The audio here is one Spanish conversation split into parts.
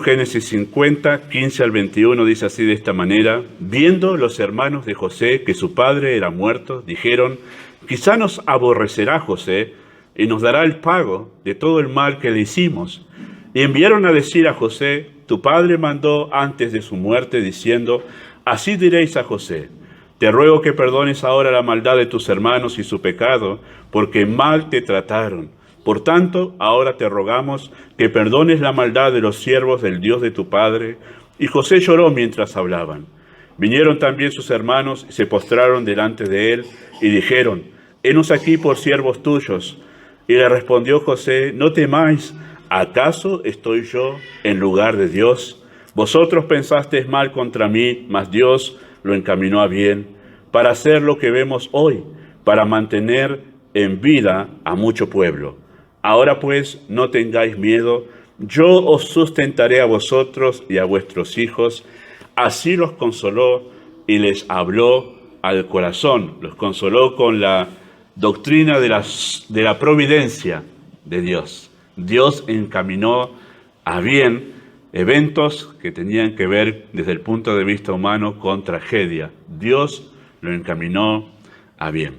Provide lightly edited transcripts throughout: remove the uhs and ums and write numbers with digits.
Génesis 50, 15 al 21 dice así de esta manera: viendo los hermanos de José que su padre era muerto, dijeron: quizá nos aborrecerá José y nos dará el pago de todo el mal que le hicimos. Y enviaron a decir a José: tu padre mandó antes de su muerte, diciendo: así diréis a José: te ruego que perdones ahora la maldad de tus hermanos y su pecado, porque mal te trataron. Por tanto, ahora te rogamos que perdones la maldad de los siervos del Dios de tu padre. Y José lloró mientras hablaban. Vinieron también sus hermanos y se postraron delante de él y dijeron: henos aquí por siervos tuyos. Y le respondió José: no temáis, ¿acaso estoy yo en lugar de Dios? Vosotros pensasteis mal contra mí, mas Dios lo encaminó a bien, para hacer lo que vemos hoy, para mantener en vida a mucho pueblo. Ahora pues, no tengáis miedo, yo os sustentaré a vosotros y a vuestros hijos. Así los consoló y les habló al corazón, los consoló con la doctrina de la providencia de Dios. Dios encaminó a bien eventos que tenían que ver desde el punto de vista humano con tragedia. Dios lo encaminó a bien.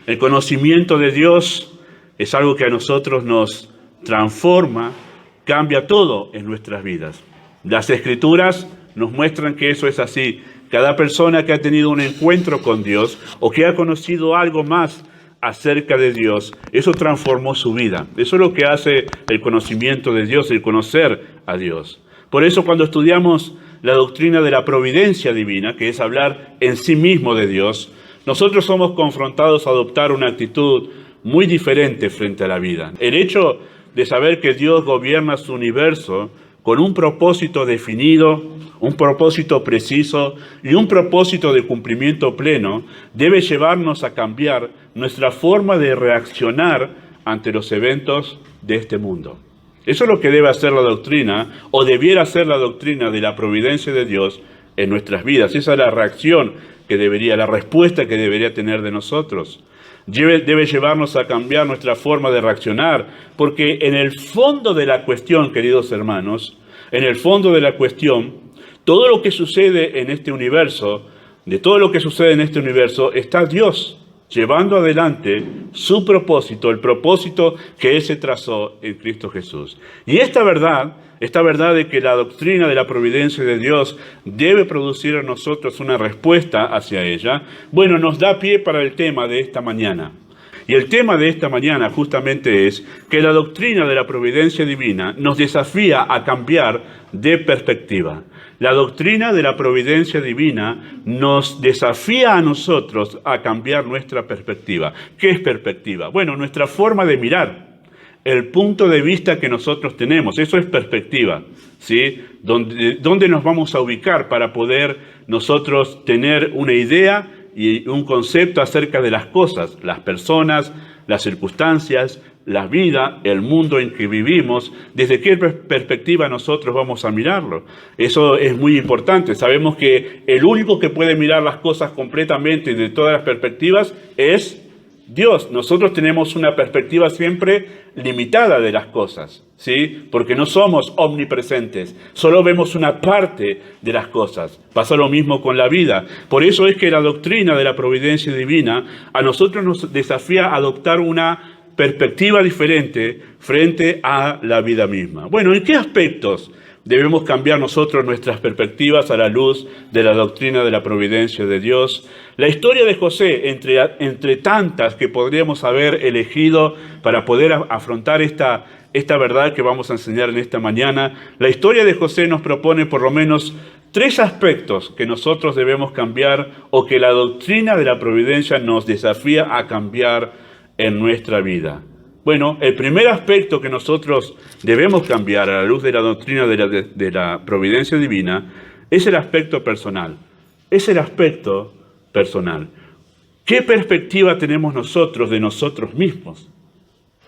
El conocimiento de Dios es algo que a nosotros nos transforma, cambia todo en nuestras vidas. Las Escrituras nos muestran que eso es así. Cada persona que ha tenido un encuentro con Dios o que ha conocido algo más acerca de Dios, eso transformó su vida. Eso es lo que hace el conocimiento de Dios, el conocer a Dios. Por eso cuando estudiamos la doctrina de la providencia divina, que es hablar en sí mismo de Dios, nosotros somos confrontados a adoptar una actitud muy diferente frente a la vida. El hecho de saber que Dios gobierna su universo con un propósito definido, un propósito preciso y un propósito de cumplimiento pleno, debe llevarnos a cambiar nuestra forma de reaccionar ante los eventos de este mundo. Eso es lo que debe hacer la doctrina, o debiera ser la doctrina de la providencia de Dios en nuestras vidas. Esa es la reacción la respuesta que debería tener de nosotros. Debe llevarnos a cambiar nuestra forma de reaccionar, porque en el fondo de la cuestión, queridos hermanos, en el fondo de la cuestión, todo lo que sucede en este universo, está Dios llevando adelante su propósito, el propósito que Él se trazó en Cristo Jesús. Y esta verdad de que la doctrina de la providencia de Dios debe producir en nosotros una respuesta hacia ella, bueno, nos da pie para el tema de esta mañana. Y el tema de esta mañana justamente es que la doctrina de la providencia divina nos desafía a cambiar de perspectiva. La doctrina de la providencia divina nos desafía a nosotros a cambiar nuestra perspectiva. ¿Qué es perspectiva? Bueno, nuestra forma de mirar, el punto de vista que nosotros tenemos, eso es perspectiva, ¿sí? ¿Dónde nos vamos a ubicar para poder nosotros tener una idea y un concepto acerca de las cosas, las personas, las circunstancias, la vida, el mundo en que vivimos? ¿Desde qué perspectiva nosotros vamos a mirarlo? Eso es muy importante. Sabemos que el único que puede mirar las cosas completamente y de todas las perspectivas es Dios. Nosotros tenemos una perspectiva siempre limitada de las cosas, ¿sí? Porque no somos omnipresentes, solo vemos una parte de las cosas. Pasa lo mismo con la vida. Por eso es que la doctrina de la providencia divina a nosotros nos desafía a adoptar una perspectiva diferente frente a la vida misma. Bueno, ¿en qué aspectos debemos cambiar nosotros nuestras perspectivas a la luz de la doctrina de la providencia de Dios? La historia de José, entre tantas que podríamos haber elegido para poder afrontar esta verdad que vamos a enseñar en esta mañana, la historia de José nos propone por lo menos 3 aspectos que nosotros debemos cambiar o que la doctrina de la providencia nos desafía a cambiar en nuestra vida. Bueno, el primer aspecto que nosotros debemos cambiar a la luz de la doctrina de la providencia divina es el aspecto personal. Es el aspecto personal. ¿Qué perspectiva tenemos nosotros de nosotros mismos?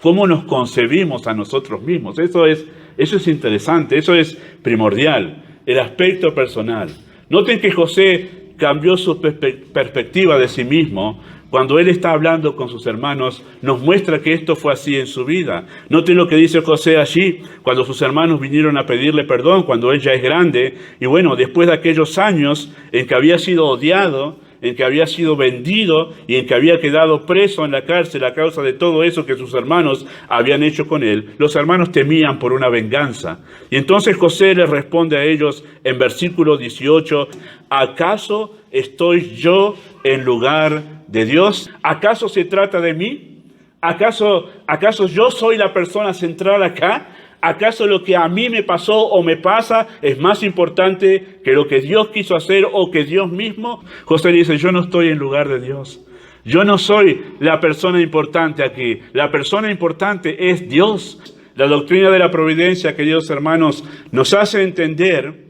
¿Cómo nos concebimos a nosotros mismos? Eso es interesante, eso es primordial, el aspecto personal. Noten que José cambió su perspectiva de sí mismo Cuando él está hablando con sus hermanos, nos muestra que esto fue así en su vida. Noten lo que dice José allí, cuando sus hermanos vinieron a pedirle perdón, cuando él ya es grande, y bueno, después de aquellos años en que había sido odiado, en que había sido vendido y en que había quedado preso en la cárcel a causa de todo eso que sus hermanos habían hecho con él, los hermanos temían por una venganza. Y entonces José les responde a ellos en versículo 18, ¿acaso estoy yo en lugar de Dios? ¿Acaso se trata de mí? ¿Acaso yo soy la persona central acá? ¿Acaso lo que a mí me pasó o me pasa es más importante que lo que Dios quiso hacer o que Dios mismo? José dice, yo no estoy en lugar de Dios. Yo no soy la persona importante aquí. La persona importante es Dios. La doctrina de la providencia, queridos hermanos, nos hace entender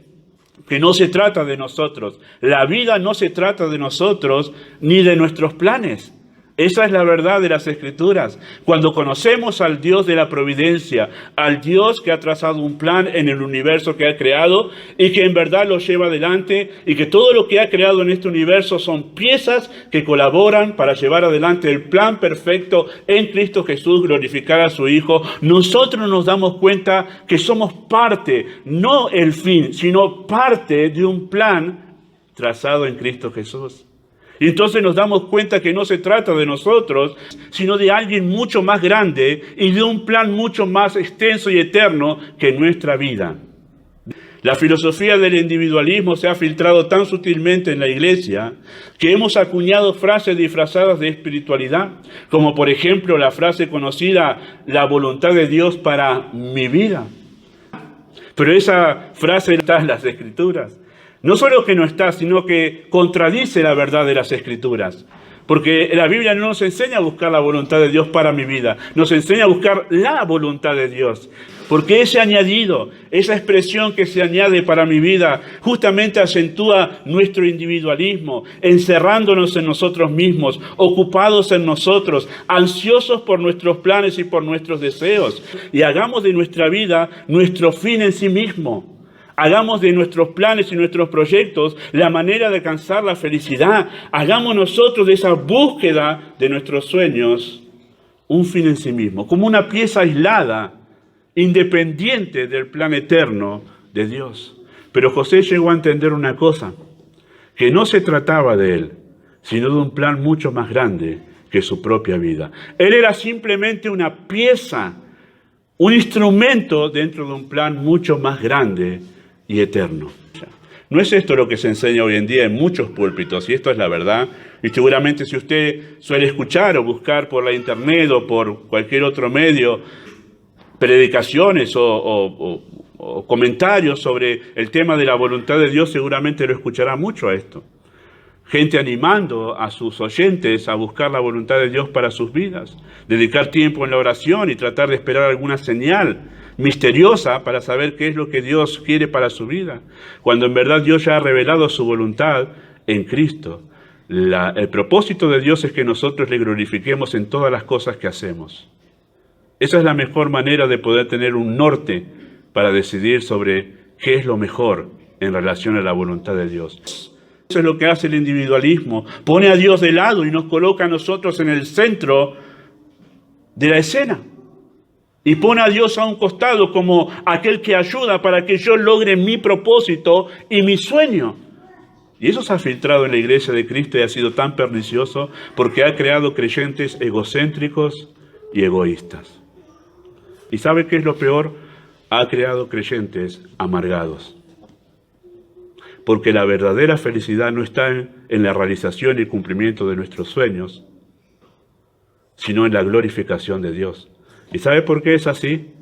que no se trata de nosotros. La vida no se trata de nosotros ni de nuestros planes. Esa es la verdad de las Escrituras. Cuando conocemos al Dios de la providencia, al Dios que ha trazado un plan en el universo que ha creado y que en verdad lo lleva adelante y que todo lo que ha creado en este universo son piezas que colaboran para llevar adelante el plan perfecto en Cristo Jesús, glorificar a su Hijo, nosotros nos damos cuenta que somos parte, no el fin, sino parte de un plan trazado en Cristo Jesús. Y entonces nos damos cuenta que no se trata de nosotros, sino de alguien mucho más grande y de un plan mucho más extenso y eterno que nuestra vida. La filosofía del individualismo se ha filtrado tan sutilmente en la iglesia que hemos acuñado frases disfrazadas de espiritualidad, como por ejemplo la frase conocida, la voluntad de Dios para mi vida. Pero esa frase está en las Escrituras. No solo que no está, sino que contradice la verdad de las Escrituras. Porque la Biblia no nos enseña a buscar la voluntad de Dios para mi vida. Nos enseña a buscar la voluntad de Dios. Porque ese añadido, esa expresión que se añade para mi vida, justamente acentúa nuestro individualismo, encerrándonos en nosotros mismos, ocupados en nosotros, ansiosos por nuestros planes y por nuestros deseos. Y hagamos de nuestra vida nuestro fin en sí mismo. Hagamos de nuestros planes y nuestros proyectos la manera de alcanzar la felicidad. Hagamos nosotros de esa búsqueda de nuestros sueños un fin en sí mismo, como una pieza aislada, independiente del plan eterno de Dios. Pero José llegó a entender una cosa, que no se trataba de él, sino de un plan mucho más grande que su propia vida. Él era simplemente una pieza, un instrumento dentro de un plan mucho más grande y eterno. No es esto lo que se enseña hoy en día en muchos púlpitos, y esto es la verdad. Y seguramente si usted suele escuchar o buscar por la internet o por cualquier otro medio predicaciones o comentarios sobre el tema de la voluntad de Dios, seguramente lo escuchará mucho a esto. Gente animando a sus oyentes a buscar la voluntad de Dios para sus vidas, dedicar tiempo en la oración y tratar de esperar alguna señal misteriosa para saber qué es lo que Dios quiere para su vida, cuando en verdad Dios ya ha revelado su voluntad en Cristo. El propósito de Dios es que nosotros le glorifiquemos en todas las cosas que hacemos. Esa es la mejor manera de poder tener un norte para decidir sobre qué es lo mejor en relación a la voluntad de Dios. Eso es lo que hace el individualismo. Pone a Dios de lado y nos coloca a nosotros en el centro de la escena. Y pone a Dios a un costado como aquel que ayuda para que yo logre mi propósito y mi sueño. Y eso se ha filtrado en la iglesia de Cristo y ha sido tan pernicioso porque ha creado creyentes egocéntricos y egoístas. ¿Y sabe qué es lo peor? Ha creado creyentes amargados. Porque la verdadera felicidad no está en la realización y cumplimiento de nuestros sueños, sino en la glorificación de Dios. ¿Y sabe por qué es así?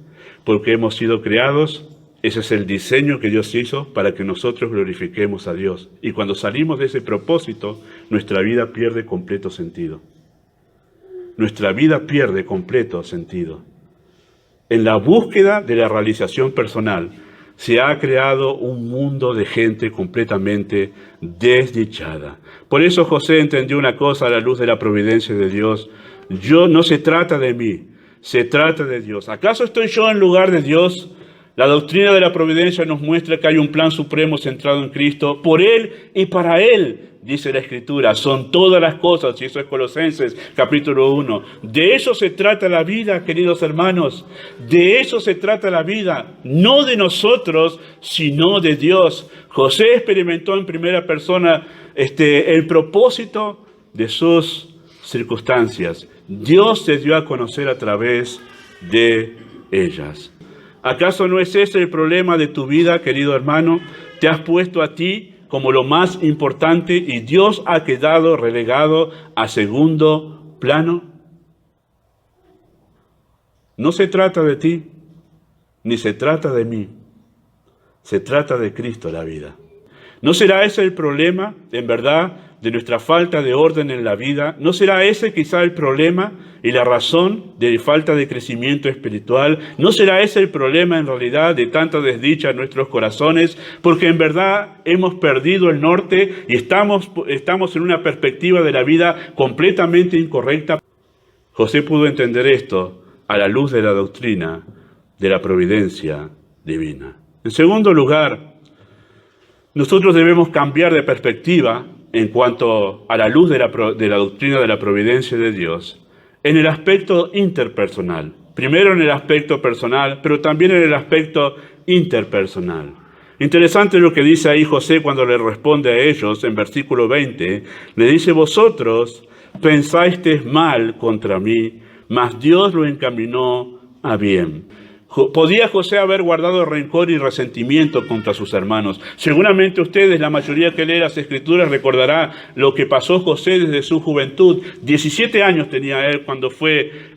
Porque hemos sido creados, ese es el diseño que Dios hizo para que nosotros glorifiquemos a Dios. Y cuando salimos de ese propósito, nuestra vida pierde completo sentido. Nuestra vida pierde completo sentido. En la búsqueda de la realización personal, se ha creado un mundo de gente completamente desdichada. Por eso José entendió una cosa a la luz de la providencia de Dios. No se trata de mí, se trata de Dios. ¿Acaso estoy yo en lugar de Dios? La doctrina de la providencia nos muestra que hay un plan supremo centrado en Cristo, por Él y para Él, dice la Escritura. Son todas las cosas, y eso es Colosenses capítulo 1. De eso se trata la vida, queridos hermanos. De eso se trata la vida, no de nosotros, sino de Dios. José experimentó en primera persona el propósito de sus circunstancias. Dios se dio a conocer a través de ellas. ¿Acaso no es ese el problema de tu vida, querido hermano? Te has puesto a ti como lo más importante y Dios ha quedado relegado a segundo plano. No se trata de ti, ni se trata de mí. Se trata de Cristo la vida. ¿No será ese el problema, en verdad, de nuestra falta de orden en la vida? ¿No será ese quizá el problema y la razón de falta de crecimiento espiritual? ¿No será ese el problema en realidad de tanta desdicha en nuestros corazones? Porque en verdad hemos perdido el norte y estamos en una perspectiva de la vida completamente incorrecta. José pudo entender esto a la luz de la doctrina de la providencia divina. En segundo lugar, nosotros debemos cambiar de perspectiva en cuanto a la luz de la doctrina de la providencia de Dios en el aspecto interpersonal. Primero en el aspecto personal, pero también en el aspecto interpersonal. Interesante lo que dice ahí José cuando le responde a ellos en versículo 20. Le dice: vosotros pensasteis mal contra mí, mas Dios lo encaminó a bien. ¿Podía José haber guardado rencor y resentimiento contra sus hermanos? Seguramente ustedes, la mayoría que lee las Escrituras, recordará lo que pasó José desde su juventud. 17 años tenía él cuando fue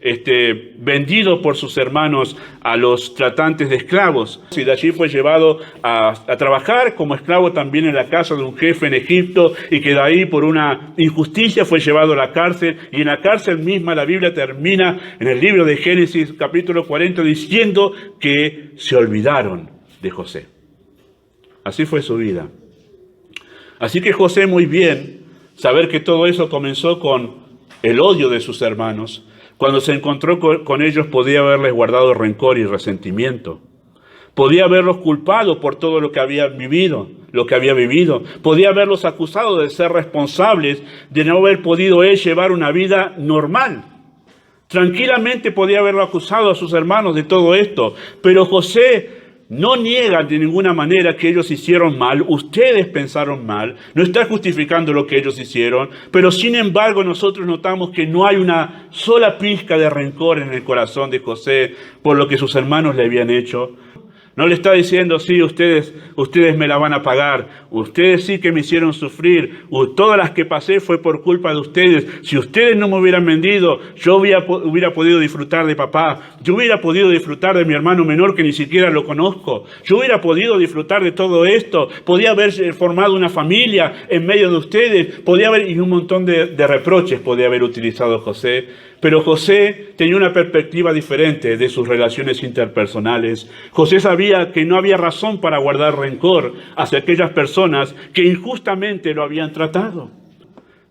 vendido por sus hermanos a los tratantes de esclavos. Y de allí fue llevado a trabajar como esclavo también en la casa de un jefe en Egipto, y que de ahí por una injusticia fue llevado a la cárcel. Y en la cárcel misma la Biblia termina en el libro de Génesis capítulo 40 diciendo que se olvidaron de José. Así fue su vida. Así que José, muy bien, saber que todo eso comenzó con el odio de sus hermanos. Cuando se encontró con ellos podía haberles guardado rencor y resentimiento. Podía haberlos culpado por todo lo que había vivido. Podía haberlos acusado de ser responsables de no haber podido él llevar una vida normal. Tranquilamente podía haberlo acusado a sus hermanos de todo esto, pero José no niega de ninguna manera que ellos hicieron mal. Ustedes pensaron mal, no está justificando lo que ellos hicieron, pero sin embargo nosotros notamos que no hay una sola pizca de rencor en el corazón de José por lo que sus hermanos le habían hecho. No le está diciendo: sí, ustedes me la van a pagar, ustedes sí que me hicieron sufrir, todas las que pasé fue por culpa de ustedes. Si ustedes no me hubieran vendido, yo hubiera podido disfrutar de papá, yo hubiera podido disfrutar de mi hermano menor que ni siquiera lo conozco, yo hubiera podido disfrutar de todo esto, podía haber formado una familia en medio de ustedes, y un montón de reproches podía haber utilizado José. Pero José tenía una perspectiva diferente de sus relaciones interpersonales. José sabía que no había razón para guardar rencor hacia aquellas personas que injustamente lo habían tratado.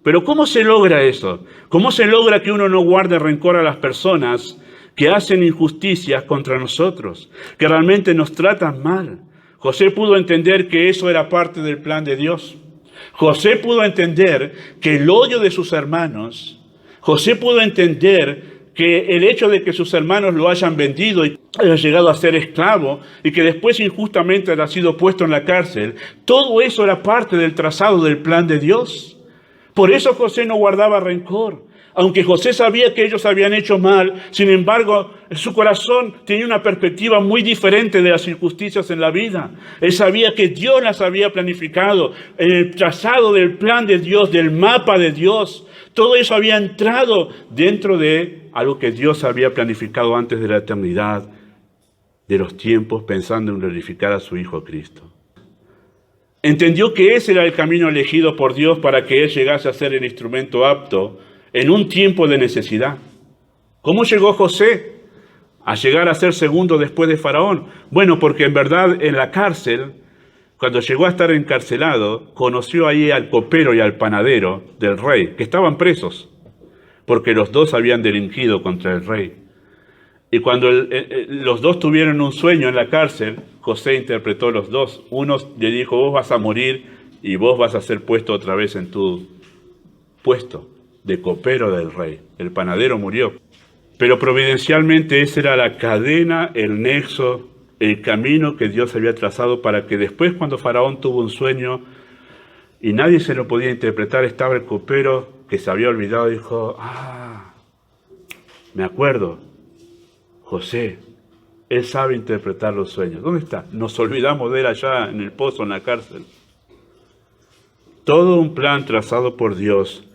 Pero ¿cómo se logra eso? ¿Cómo se logra que uno no guarde rencor a las personas que hacen injusticias contra nosotros, que realmente nos tratan mal? José pudo entender que eso era parte del plan de Dios. José pudo entender que el odio de sus hermanos, José pudo entender que el hecho de que sus hermanos lo hayan vendido y haya llegado a ser esclavo y que después injustamente haya sido puesto en la cárcel, todo eso era parte del trazado del plan de Dios. Por eso José no guardaba rencor. Aunque José sabía que ellos habían hecho mal, sin embargo, su corazón tenía una perspectiva muy diferente de las injusticias en la vida. Él sabía que Dios las había planificado en el trazado del plan de Dios, del mapa de Dios. Todo eso había entrado dentro de algo que Dios había planificado antes de la eternidad, de los tiempos, pensando en glorificar a su Hijo Cristo. Entendió que ese era el camino elegido por Dios para que Él llegase a ser el instrumento apto en un tiempo de necesidad. ¿Cómo llegó José a llegar a ser segundo después de Faraón? Bueno, porque en verdad en la cárcel, cuando llegó a estar encarcelado, conoció ahí al copero y al panadero del rey, que estaban presos, porque los dos habían delinquido contra el rey. Y cuando los dos tuvieron un sueño en la cárcel, José interpretó los dos. Uno le dijo, vos vas a morir y vos vas a ser puesto otra vez en tu puesto de copero del rey. El panadero murió. Pero providencialmente esa era la cadena, el nexo, el camino que Dios había trazado para que después, cuando Faraón tuvo un sueño y nadie se lo podía interpretar, estaba el copero que se había olvidado y dijo, me acuerdo, José, él sabe interpretar los sueños. ¿Dónde está? Nos olvidamos de él allá en el pozo, en la cárcel. Todo un plan trazado por Dios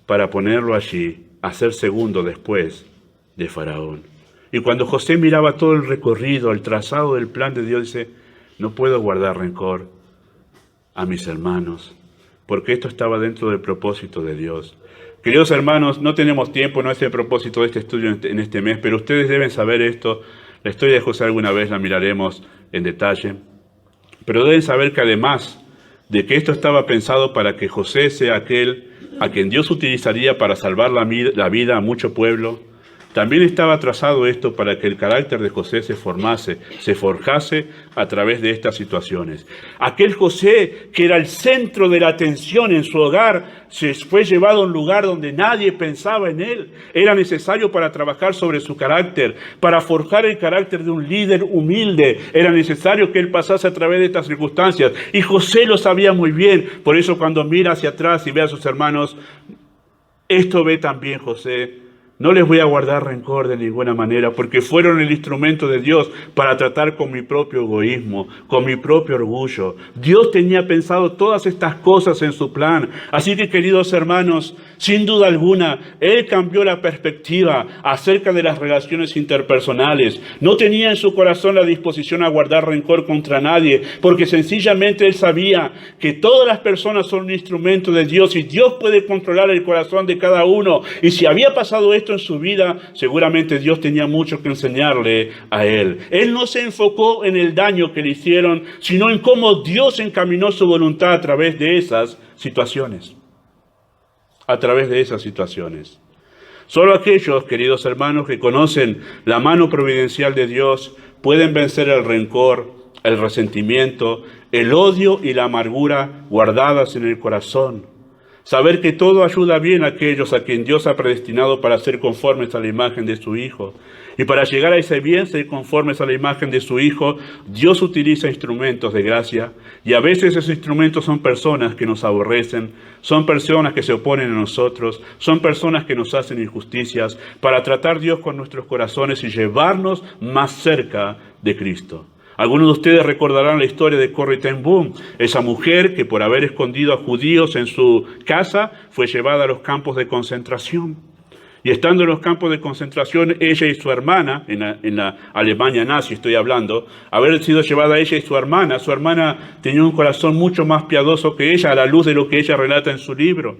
para ponerlo allí, a ser segundo después de Faraón. Y cuando José miraba todo el recorrido, el trazado del plan de Dios, dice, no puedo guardar rencor a mis hermanos, porque esto estaba dentro del propósito de Dios. Queridos hermanos, no tenemos tiempo, no es el propósito de este estudio en este mes, pero ustedes deben saber esto. La historia de José alguna vez la miraremos en detalle, pero deben saber que además de que esto estaba pensado para que José sea aquel a quien Dios utilizaría para salvar la vida a mucho pueblo, también estaba trazado esto para que el carácter de José se forjase a través de estas situaciones. Aquel José que era el centro de la atención en su hogar, se fue llevado a un lugar donde nadie pensaba en él. Era necesario para trabajar sobre su carácter, para forjar el carácter de un líder humilde. Era necesario que él pasase a través de estas circunstancias. Y José lo sabía muy bien. Por eso cuando mira hacia atrás y ve a sus hermanos, esto ve también José. No les voy a guardar rencor de ninguna manera, porque fueron el instrumento de Dios para tratar con mi propio egoísmo, con mi propio orgullo. Dios tenía pensado todas estas cosas en su plan. Así que, queridos hermanos, sin duda alguna, Él cambió la perspectiva acerca de las relaciones interpersonales. No tenía en su corazón la disposición a guardar rencor contra nadie, porque sencillamente Él sabía que todas las personas son un instrumento de Dios y Dios puede controlar el corazón de cada uno. Y si había pasado esto en su vida, seguramente Dios tenía mucho que enseñarle a él. Él no se enfocó en el daño que le hicieron, sino en cómo Dios encaminó su voluntad a través de esas situaciones. A través de esas situaciones. Solo aquellos, queridos hermanos, que conocen la mano providencial de Dios, pueden vencer el rencor, el resentimiento, el odio y la amargura guardadas en el corazón. Saber que todo ayuda bien a aquellos a quien Dios ha predestinado para ser conformes a la imagen de su Hijo. Y para llegar a ese bien, ser conformes a la imagen de su Hijo, Dios utiliza instrumentos de gracia. Y a veces esos instrumentos son personas que nos aborrecen, son personas que se oponen a nosotros, son personas que nos hacen injusticias, para tratar Dios con nuestros corazones y llevarnos más cerca de Cristo. Algunos de ustedes recordarán la historia de Corrie ten Boom, esa mujer que por haber escondido a judíos en su casa fue llevada a los campos de concentración. Y estando en los campos de concentración, ella y su hermana, en la Alemania nazi estoy hablando, haber sido llevada ella y su hermana tenía un corazón mucho más piadoso que ella, a la luz de lo que ella relata en su libro.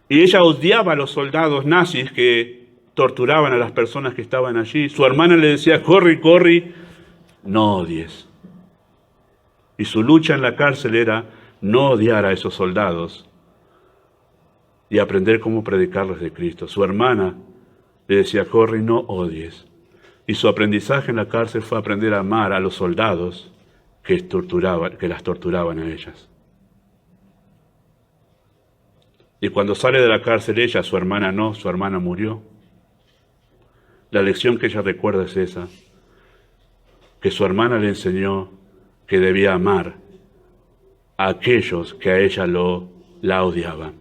Y ella odiaba a los soldados nazis que torturaban a las personas que estaban allí. Su hermana le decía, Corrie, no odies. Y su lucha en la cárcel era no odiar a esos soldados y aprender cómo predicarles de Cristo. Su hermana le decía, Corrie, no odies. Y su aprendizaje en la cárcel fue aprender a amar a los soldados que las torturaban a ellas. Y cuando sale de la cárcel ella, su hermana no, su hermana murió. La lección que ella recuerda es esa, que su hermana le enseñó que debía amar a aquellos que a ella la odiaban.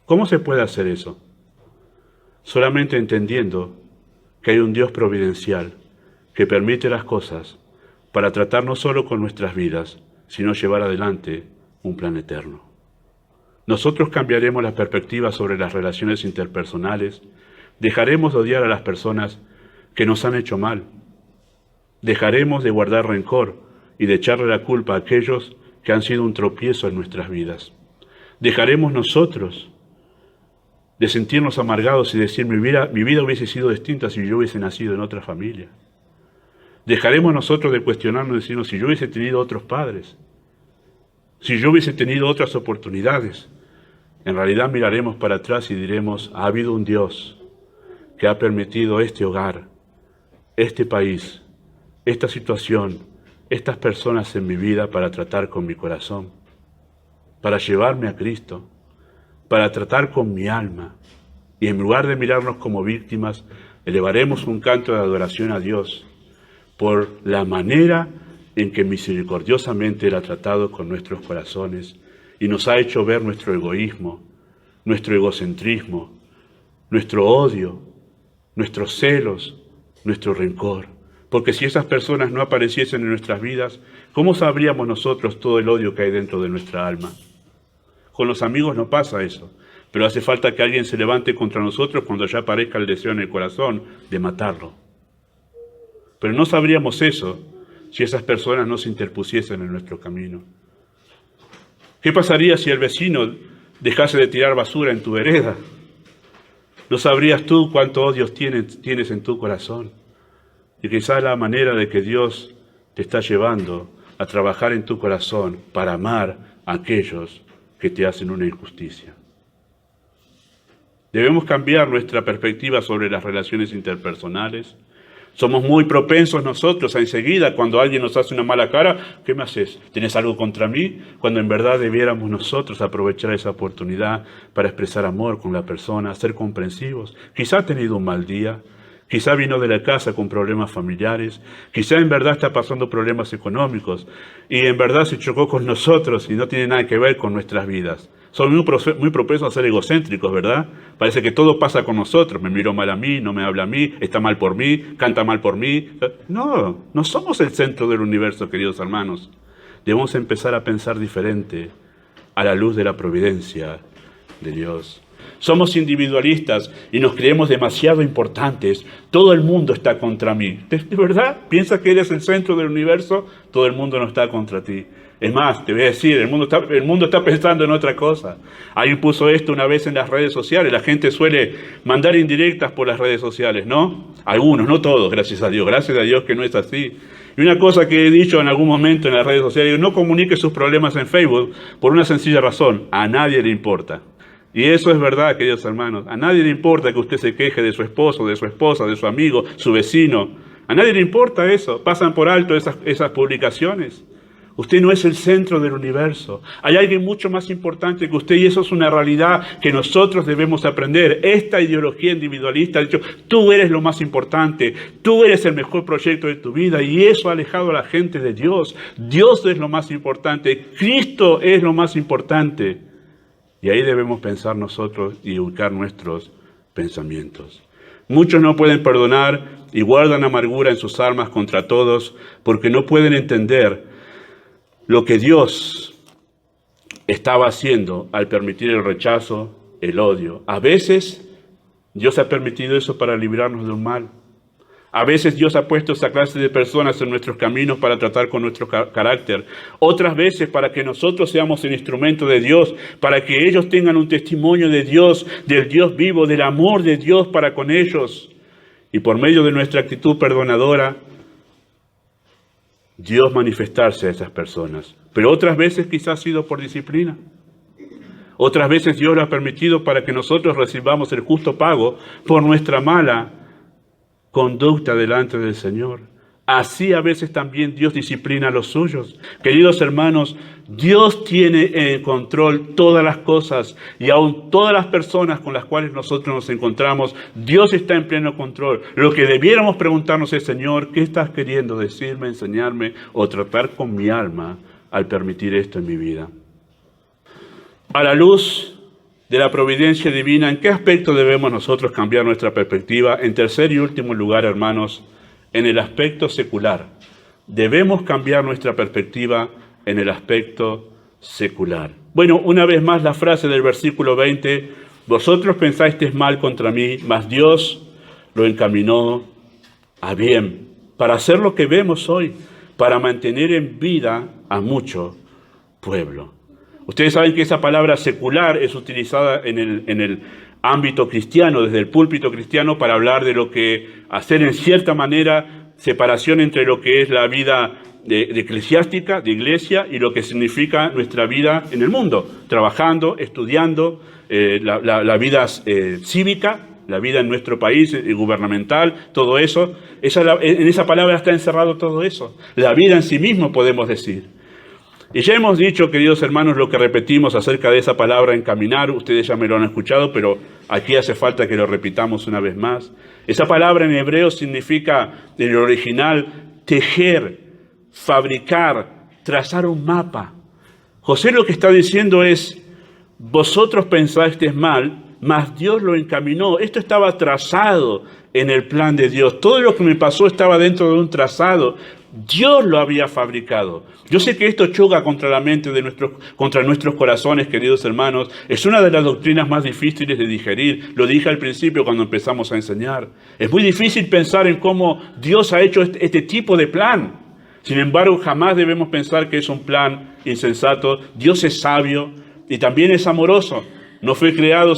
¿Cómo se puede hacer eso? Solamente entendiendo que hay un Dios providencial que permite las cosas para tratar no solo con nuestras vidas, sino llevar adelante un plan eterno. Nosotros cambiaremos la perspectiva sobre las relaciones interpersonales, dejaremos de odiar a las personas que nos han hecho mal, dejaremos de guardar rencor y de echarle la culpa a aquellos que han sido un tropiezo en nuestras vidas. Dejaremos nosotros de sentirnos amargados y decir mi vida hubiese sido distinta si yo hubiese nacido en otra familia. Dejaremos nosotros de cuestionarnos y decirnos si yo hubiese tenido otros padres, si yo hubiese tenido otras oportunidades. En realidad miraremos para atrás y diremos, ha habido un Dios que ha permitido este hogar este país, esta situación, estas personas en mi vida para tratar con mi corazón, para llevarme a Cristo, para tratar con mi alma. Y en lugar de mirarnos como víctimas, elevaremos un canto de adoración a Dios por la manera en que misericordiosamente Él ha tratado con nuestros corazones y nos ha hecho ver nuestro egoísmo, nuestro egocentrismo, nuestro odio, nuestros celos, nuestro rencor. Porque si esas personas no apareciesen en nuestras vidas, ¿cómo sabríamos nosotros todo el odio que hay dentro de nuestra alma? Con los amigos no pasa eso, pero hace falta que alguien se levante contra nosotros cuando ya aparezca el deseo en el corazón de matarlo. Pero no sabríamos eso si esas personas no se interpusiesen en nuestro camino. ¿Qué pasaría si el vecino dejase de tirar basura en tu vereda? ¿No sabrías tú cuánto odio tienes en tu corazón? Y quizás la manera de que Dios te está llevando a trabajar en tu corazón para amar a aquellos que te hacen una injusticia. Debemos cambiar nuestra perspectiva sobre las relaciones interpersonales. Somos muy propensos nosotros a enseguida, cuando alguien nos hace una mala cara, ¿qué me haces? ¿Tienes algo contra mí? Cuando en verdad debiéramos nosotros aprovechar esa oportunidad para expresar amor con la persona, ser comprensivos. Quizá ha tenido un mal día, quizá vino de la casa con problemas familiares, quizá en verdad está pasando problemas económicos y en verdad se chocó con nosotros y no tiene nada que ver con nuestras vidas. Son muy propensos a ser egocéntricos, ¿verdad? Parece que todo pasa con nosotros. Me miró mal a mí, no me habla a mí, está mal por mí, canta mal por mí. No somos el centro del universo, queridos hermanos. Debemos empezar a pensar diferente a la luz de la providencia de Dios. Somos individualistas y nos creemos demasiado importantes. Todo el mundo está contra mí. ¿De verdad? ¿Piensas que eres el centro del universo? Todo el mundo no está contra ti. Es más, te voy a decir, el mundo está pensando en otra cosa. Alguien puso esto una vez en las redes sociales. La gente suele mandar indirectas por las redes sociales, ¿no? Algunos, no todos, gracias a Dios. Gracias a Dios que no es así. Y una cosa que he dicho en algún momento en las redes sociales, no comunique sus problemas en Facebook por una sencilla razón. A nadie le importa. Y eso es verdad, queridos hermanos. A nadie le importa que usted se queje de su esposo, de su esposa, de su amigo, su vecino. A nadie le importa eso. Pasan por alto esas publicaciones. Usted no es el centro del universo. Hay alguien mucho más importante que usted y eso es una realidad que nosotros debemos aprender. Esta ideología individualista ha dicho, tú eres lo más importante, tú eres el mejor proyecto de tu vida y eso ha alejado a la gente de Dios. Dios es lo más importante, Cristo es lo más importante. Y ahí debemos pensar nosotros y ubicar nuestros pensamientos. Muchos no pueden perdonar y guardan amargura en sus almas contra todos porque no pueden entender lo que Dios estaba haciendo al permitir el rechazo, el odio. A veces Dios ha permitido eso para librarnos de un mal. A veces Dios ha puesto esa clase de personas en nuestros caminos para tratar con nuestro carácter. Otras veces para que nosotros seamos el instrumento de Dios, para que ellos tengan un testimonio de Dios, del Dios vivo, del amor de Dios para con ellos. Y por medio de nuestra actitud perdonadora, Dios manifestarse a esas personas. Pero otras veces quizás ha sido por disciplina. Otras veces Dios lo ha permitido para que nosotros recibamos el justo pago por nuestra mala conducta delante del Señor. Así a veces también Dios disciplina a los suyos. Queridos hermanos, Dios tiene en control todas las cosas y aun todas las personas con las cuales nosotros nos encontramos, Dios está en pleno control. Lo que debiéramos preguntarnos es, Señor, ¿qué estás queriendo decirme, enseñarme o tratar con mi alma al permitir esto en mi vida? A la luz de la providencia divina, ¿en qué aspecto debemos nosotros cambiar nuestra perspectiva? En tercer y último lugar, hermanos, en el aspecto secular. Debemos cambiar nuestra perspectiva en el aspecto secular. Bueno, una vez más la frase del versículo 20, vosotros pensasteis mal contra mí, mas Dios lo encaminó a bien, para hacer lo que vemos hoy, para mantener en vida a mucho pueblo. Ustedes saben que esa palabra secular es utilizada en el ámbito cristiano, desde el púlpito cristiano, para hablar de lo que hacer en cierta manera separación entre lo que es la vida de eclesiástica, de iglesia, y lo que significa nuestra vida en el mundo, trabajando, estudiando, la vida cívica, la vida en nuestro país, gubernamental, todo eso. En esa palabra está encerrado todo eso. La vida en sí mismo, podemos decir. Y ya hemos dicho, queridos hermanos, lo que repetimos acerca de esa palabra encaminar. Ustedes ya me lo han escuchado, pero aquí hace falta que lo repitamos una vez más. Esa palabra en hebreo significa, en el original, tejer, fabricar, trazar un mapa. José lo que está diciendo es: vosotros pensasteis mal, mas Dios lo encaminó. Esto estaba trazado en el plan de Dios. Todo lo que me pasó estaba dentro de un trazado. Dios lo había fabricado. Yo sé que esto choca contra la mente contra nuestros corazones, queridos hermanos. Es una de las doctrinas más difíciles de digerir. Lo dije al principio cuando empezamos a enseñar. Es muy difícil pensar en cómo Dios ha hecho este tipo de plan. Sin embargo, jamás debemos pensar que es un plan insensato. Dios es sabio y también es amoroso. No fue creado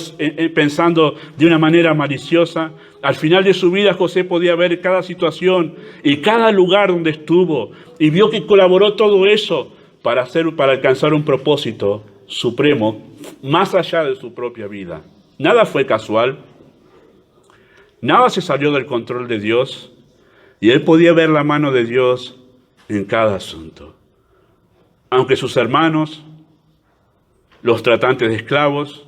pensando de una manera maliciosa. Al final de su vida, José podía ver cada situación y cada lugar donde estuvo, y vio que colaboró todo eso para alcanzar un propósito supremo más allá de su propia vida. Nada fue casual, nada se salió del control de Dios, y él podía ver la mano de Dios en cada asunto. Aunque sus hermanos, los tratantes de esclavos,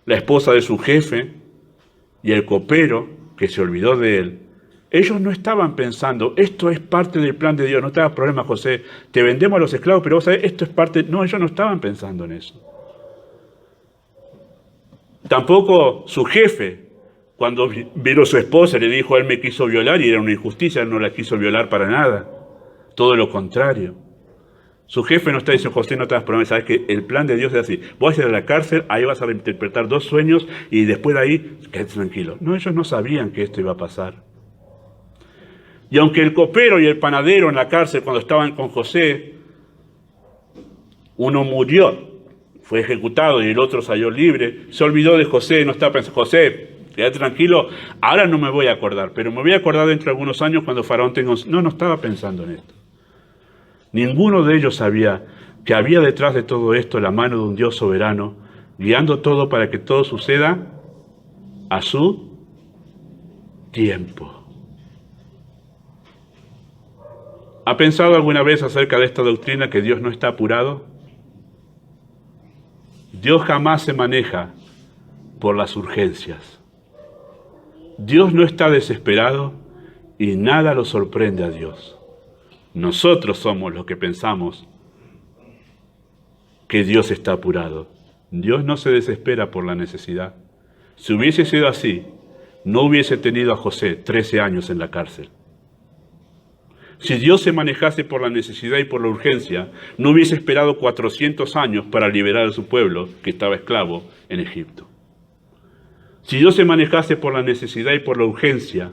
la esposa de su jefe y el copero que se olvidó de él, ellos no estaban pensando, esto es parte del plan de Dios. No te hagas problema, José, te vendemos a los esclavos, pero vos sabés, esto es parte... No, ellos no estaban pensando en eso. Tampoco su jefe, cuando vino a su esposa, le dijo, él me quiso violar, y era una injusticia, él no la quiso violar para nada. Todo lo contrario. Su jefe no está diciendo, José, no te hagas problema, sabes que el plan de Dios es así. Vas a ir a la cárcel, ahí vas a reinterpretar 2 sueños y después de ahí, quédate tranquilo. No, ellos no sabían que esto iba a pasar. Y aunque el copero y el panadero en la cárcel, cuando estaban con José, uno murió, fue ejecutado y el otro salió libre, se olvidó de José, no estaba pensando, José, quédate tranquilo, ahora no me voy a acordar, pero me voy a acordar dentro de algunos años cuando Faraón tenga... No estaba pensando en esto. Ninguno de ellos sabía que había detrás de todo esto la mano de un Dios soberano, guiando todo para que todo suceda a su tiempo. ¿Ha pensado alguna vez acerca de esta doctrina que Dios no está apurado? Dios jamás se maneja por las urgencias. Dios no está desesperado y nada lo sorprende a Dios. Nosotros somos los que pensamos que Dios está apurado. Dios no se desespera por la necesidad. Si hubiese sido así, no hubiese tenido a José 13 años en la cárcel. Si Dios se manejase por la necesidad y por la urgencia, no hubiese esperado 400 años para liberar a su pueblo que estaba esclavo en Egipto. Si Dios se manejase por la necesidad y por la urgencia,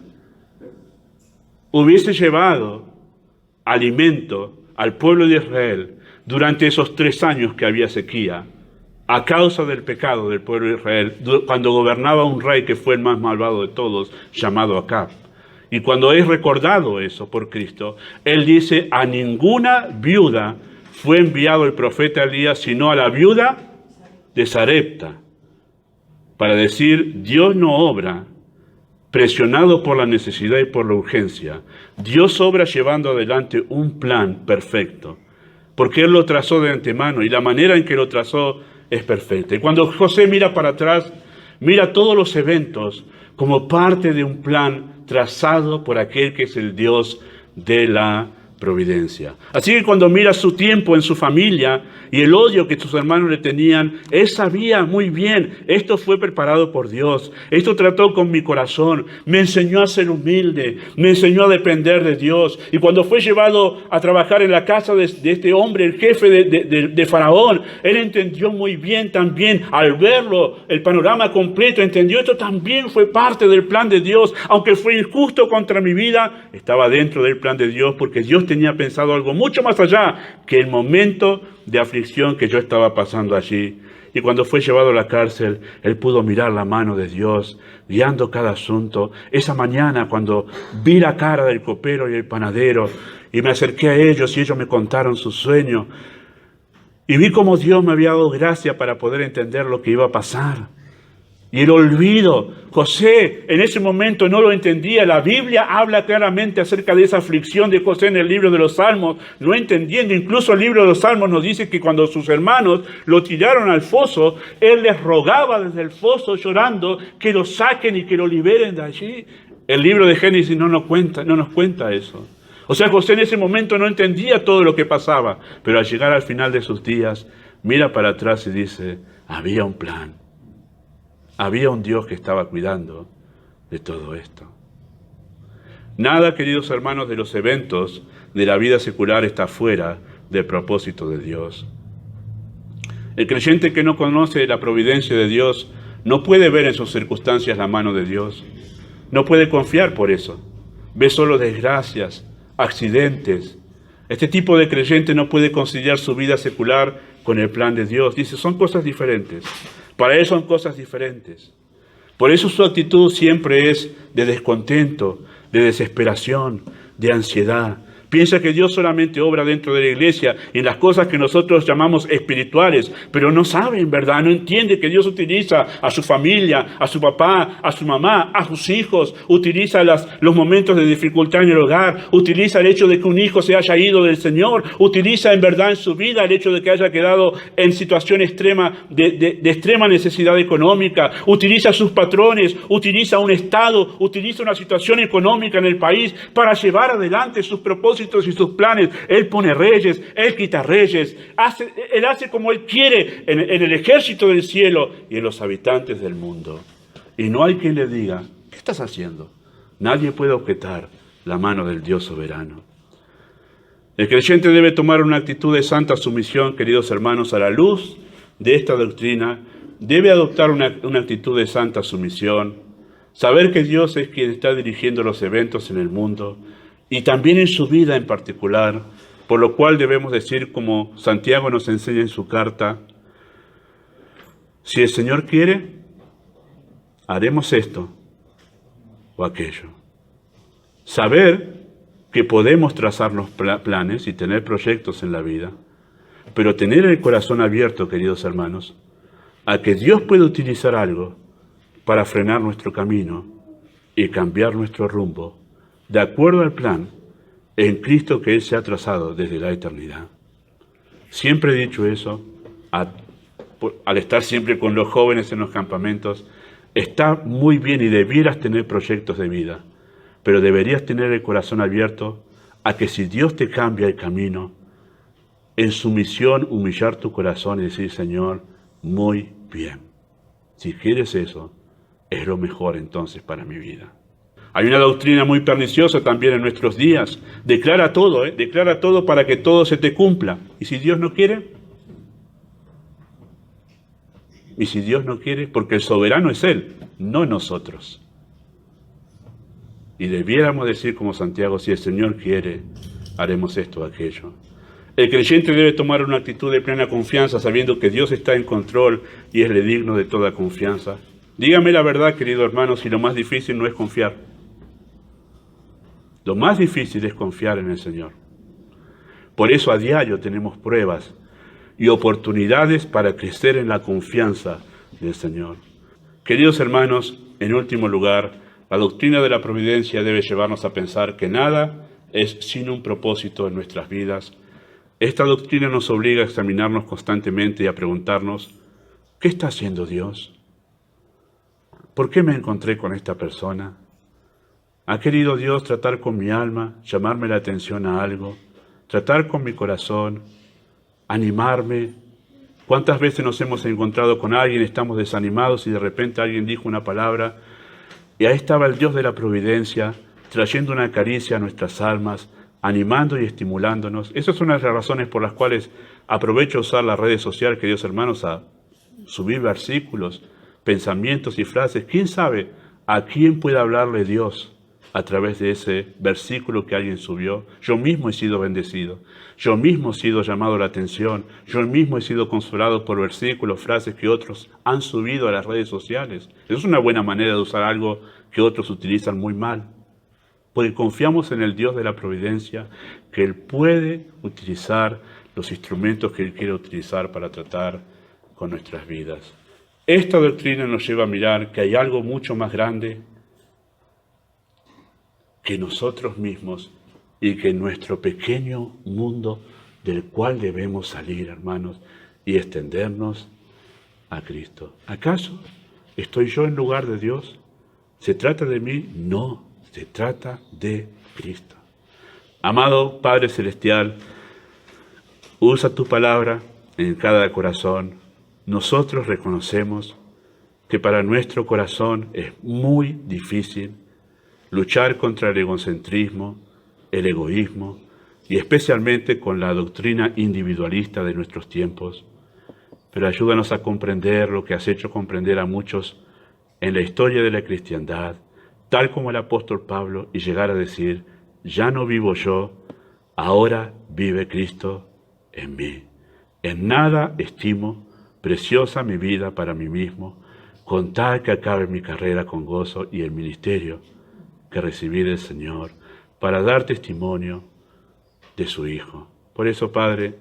hubiese llevado alimento al pueblo de Israel durante esos 3 años que había sequía, a causa del pecado del pueblo de Israel, cuando gobernaba un rey que fue el más malvado de todos, llamado Acab. Y cuando es recordado eso por Cristo, él dice, a ninguna viuda fue enviado el profeta Elías, sino a la viuda de Sarepta, para decir, Dios no obra presionado por la necesidad y por la urgencia. Dios obra llevando adelante un plan perfecto, porque Él lo trazó de antemano y la manera en que lo trazó es perfecta. Y cuando José mira para atrás, mira todos los eventos como parte de un plan trazado por aquel que es el Dios de la providencia. Así que cuando mira su tiempo en su familia y el odio que sus hermanos le tenían, él sabía muy bien, esto fue preparado por Dios, esto trató con mi corazón, me enseñó a ser humilde, me enseñó a depender de Dios. Y cuando fue llevado a trabajar en la casa de este hombre, el jefe de Faraón, él entendió muy bien también, al verlo, el panorama completo, entendió esto también fue parte del plan de Dios, aunque fue injusto contra mi vida, estaba dentro del plan de Dios, porque Dios tenía pensado algo mucho más allá que el momento de aflicción que yo estaba pasando allí. Y cuando fue llevado a la cárcel, él pudo mirar la mano de Dios, guiando cada asunto. Esa mañana, cuando vi la cara del copero y el panadero, y me acerqué a ellos y ellos me contaron su sueño, y vi cómo Dios me había dado gracia para poder entender lo que iba a pasar. Y el olvido. José en ese momento no lo entendía. La Biblia habla claramente acerca de esa aflicción de José en el libro de los Salmos, no entendiendo. Incluso el libro de los Salmos nos dice que cuando sus hermanos lo tiraron al foso, él les rogaba desde el foso llorando que lo saquen y que lo liberen de allí. El libro de Génesis no nos cuenta eso. O sea, José en ese momento no entendía todo lo que pasaba, pero al llegar al final de sus días, mira para atrás y dice, había un plan. Había un Dios que estaba cuidando de todo esto. Nada, queridos hermanos, de los eventos de la vida secular está fuera del propósito de Dios. El creyente que no conoce la providencia de Dios no puede ver en sus circunstancias la mano de Dios. No puede confiar por eso. Ve solo desgracias, accidentes. Este tipo de creyente no puede conciliar su vida secular con el plan de Dios. Dice, son cosas diferentes. Para él son cosas diferentes. Por eso su actitud siempre es de descontento, de desesperación, de ansiedad. Piensa que Dios solamente obra dentro de la iglesia en las cosas que nosotros llamamos espirituales, pero no sabe en verdad, no entiende que Dios utiliza a su familia, a su papá, a su mamá, a sus hijos, utiliza los momentos de dificultad en el hogar, utiliza el hecho de que un hijo se haya ido del Señor, utiliza en verdad en su vida el hecho de que haya quedado en situación extrema, de extrema necesidad económica, utiliza a sus patrones, utiliza un Estado, utiliza una situación económica en el país para llevar adelante sus propósitos y sus planes. Él pone reyes, Él quita reyes, Él hace como Él quiere en el ejército del cielo y en los habitantes del mundo. Y no hay quien le diga, ¿qué estás haciendo? Nadie puede objetar la mano del Dios soberano. El creyente debe tomar una actitud de santa sumisión, queridos hermanos, a la luz de esta doctrina. Debe adoptar una actitud de santa sumisión, saber que Dios es quien está dirigiendo los eventos en el mundo, y también en su vida en particular, por lo cual debemos decir, como Santiago nos enseña en su carta, si el Señor quiere, haremos esto o aquello. Saber que podemos trazarnos planes y tener proyectos en la vida, pero tener el corazón abierto, queridos hermanos, a que Dios puede utilizar algo para frenar nuestro camino y cambiar nuestro rumbo, de acuerdo al plan en Cristo que Él se ha trazado desde la eternidad. Siempre he dicho eso, al estar siempre con los jóvenes en los campamentos, está muy bien y debieras tener proyectos de vida, pero deberías tener el corazón abierto a que si Dios te cambia el camino, en sumisión humillar tu corazón y decir, Señor, muy bien. Si quieres eso, es lo mejor entonces para mi vida. Hay una doctrina muy perniciosa también en nuestros días. Declara todo para que todo se te cumpla. ¿Y si Dios no quiere? ¿Y si Dios no quiere? Porque el soberano es Él, no nosotros. Y debiéramos decir como Santiago, si el Señor quiere, haremos esto o aquello. El creyente debe tomar una actitud de plena confianza, sabiendo que Dios está en control y es digno de toda confianza. Dígame la verdad, querido hermano, si lo más difícil no es confiar. Lo más difícil es confiar en el Señor. Por eso a diario tenemos pruebas y oportunidades para crecer en la confianza del Señor. Queridos hermanos, en último lugar, la doctrina de la providencia debe llevarnos a pensar que nada es sin un propósito en nuestras vidas. Esta doctrina nos obliga a examinarnos constantemente y a preguntarnos, ¿qué está haciendo Dios? ¿Por qué me encontré con esta persona? ¿Ha querido Dios tratar con mi alma, llamarme la atención a algo, tratar con mi corazón, animarme? ¿Cuántas veces nos hemos encontrado con alguien, estamos desanimados y de repente alguien dijo una palabra y ahí estaba el Dios de la providencia trayendo una caricia a nuestras almas, animando y estimulándonos? Esas son las razones por las cuales aprovecho usar las redes sociales, queridos hermanos, a subir versículos, pensamientos y frases. ¿Quién sabe a quién puede hablarle Dios a través de ese versículo que alguien subió? Yo mismo he sido bendecido, yo mismo he sido llamado la atención, yo mismo he sido consolado por versículos, frases que otros han subido a las redes sociales. Eso es una buena manera de usar algo que otros utilizan muy mal, porque confiamos en el Dios de la providencia, que Él puede utilizar los instrumentos que Él quiere utilizar para tratar con nuestras vidas. Esta doctrina nos lleva a mirar que hay algo mucho más grande que nosotros mismos y que nuestro pequeño mundo del cual debemos salir, hermanos, y extendernos a Cristo. ¿Acaso estoy yo en lugar de Dios? ¿Se trata de mí? No, se trata de Cristo. Amado Padre Celestial, usa tu palabra en cada corazón. Nosotros reconocemos que para nuestro corazón es muy difícil luchar contra el egocentrismo, el egoísmo y especialmente con la doctrina individualista de nuestros tiempos. Pero ayúdanos a comprender lo que has hecho comprender a muchos en la historia de la cristiandad, tal como el apóstol Pablo, y llegar a decir, ya no vivo yo, ahora vive Cristo en mí. En nada estimo preciosa mi vida para mí mismo, con tal que acabe mi carrera con gozo y el ministerio que recibí del Señor para dar testimonio de su Hijo. Por eso, Padre,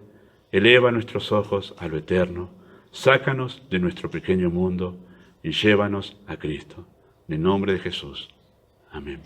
eleva nuestros ojos a lo eterno, sácanos de nuestro pequeño mundo y llévanos a Cristo. En el nombre de Jesús. Amén.